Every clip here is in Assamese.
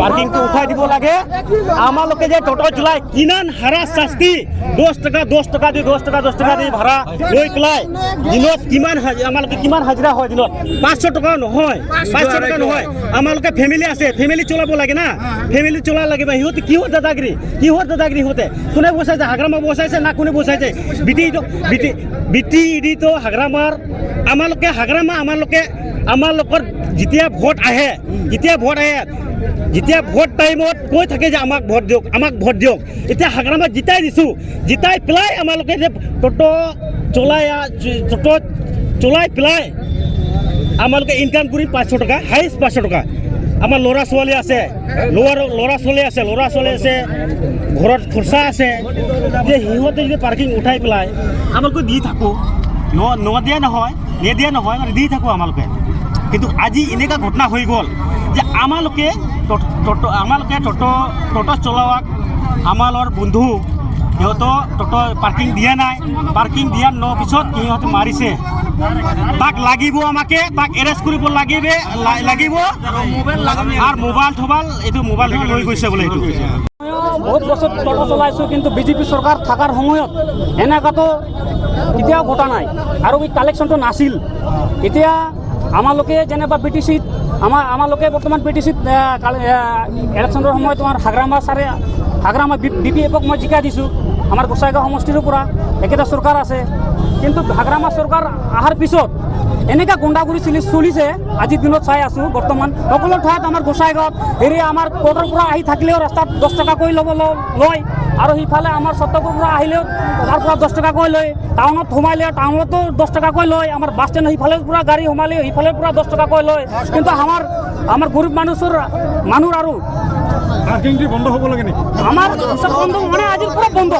पार्किंग तो उठाई দিব লাগে আমালোকে যে টোটো চলাই কিমান হারা শাস্তি 10 টাকা 10 টাকা দি 10 টাকা 10 টাকা দি ভাড়া লৈ কলাই দিনত কিমান আমালোকে কিমান হাজিরা হয় দিনত 500 টাকা নহয় 500 টাকা নহয় আমালোকে ফ্যামিলি আছে ফ্যামিলি চলাব লাগে না ফ্যামিলি চলা লাগে বা হিহতে কি হতে দাদাগিরি হতে কোনে বসাইছে হাগ্রামা বসাইছে না কোনে বসাইছে বিটি ইডি তো হাগ্রামার আমালোকে হাগ্রামা আমালোকৰ যেতিয়া ভোট আহে যেতিয়া ভোট টাইমত কৈ থাকে যে আমাক ভোট দিয়ক এতিয়া হাগ্ৰামাত জিতাই পেলাই আমালোকে যে টোটো চলাই পেলাই আমালোকে ইনকাম কৰি 500 টাকা হাইষ্ট 500 টাকা আমাৰ ল'ৰা ছোৱালী আছে ঘৰত খৰচা আছে যে সিহঁতে যদি পাৰ্কিং উঠাই পেলাই আমালোকে দি থাকোঁ নিদিয়া নহয় মানে দি থাকোঁ আমালোকে কিন্তু আজি এনেকুৱা ঘটনা হৈ গ'ল যে আমালোকে টোটো চলোৱাক আমাৰ বন্ধু সিহঁতৰ টোটো পাৰ্কিং দিয়া নাই পাৰ্কিং দিয়াৰ পিছত সিহঁতে মাৰিছে তাক লাগিব তাক এৰেষ্ট কৰিব লাগিব আৰু মোবাইল লৈ গৈছে বোলে এইটো বহুত বছৰ টোটো চলাইছোঁ কিন্তু বিজেপি চৰকাৰ থকাৰ সময়ত এনেকুৱাতো কেতিয়াও ঘটা নাই আৰু এই কালেকশ্যনটো নাছিল এতিয়া আমালোকে যেনিবা পিটিচিত আমালোকে বৰ্তমান পিটিচিত ইলেকশ্যনৰ সময়ত তোমাৰ হাগ্ৰামা BPF-ক মই জিকাই দিছোঁ আমাৰ গোসাইগাঁও সমষ্টিৰ পৰা একেটা চৰকাৰ আছে কিন্তু হাগ্ৰামা চৰকাৰ অহাৰ পিছত এনেকুৱা গুণ্ডাগুৰি চলিছে আজিৰ দিনত চাই আছোঁ বৰ্তমান সকলো ঠাইত আমাৰ গোসাইগাঁৱত আমাৰ কোৰ্টৰ পৰা আহি থাকিলেও ৰাস্তাত 10 টকাকৈ লয় আৰু সিফালে আমাৰ সত্তপুৰৰ পৰা আহিলেও তাৰ পৰা 10 টকাকৈ লয় টাউনত সোমাইলে টাউনতো 10 টকাকৈ লয় আমাৰ বাছ ষ্টেণ্ড সিফালৰ পৰা গাড়ী সোমালে সিফালৰ পৰা 10 টকাকৈ লয় কিন্তু আমাৰ গৰীব মানুহ আৰু পাৰ্কিংটো বন্ধ হ'ব লাগে নেকি আমাৰ বন্ধ মানে আজিৰ পৰা বন্ধ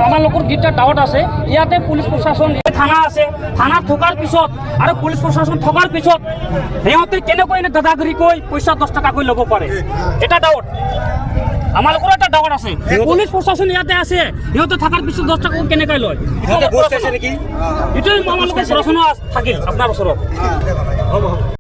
আমালোকৰ যিটা ডাউট আছে ইয়াতে পুলিচ প্ৰশাসন থানা আছে থানাত থকাৰ পিছত আৰু পুলিচ প্ৰশাসন থকাৰ পিছত সিহঁতে কেনেকৈ এনে দাদাগিৰি কৈ পইচা 10 টকাকৈ ল'ব পাৰে এটা ডাউট আমালোকৰ এটা ডাউট আছে পুলিচ প্ৰশাসন ইয়াতে আছে সিহঁতে থকাৰ পিছত 10 টকা কেনেকৈ লয় এইটোৱে আমালোকে প্ৰশ্ন থাকিল আপোনাৰ ওচৰত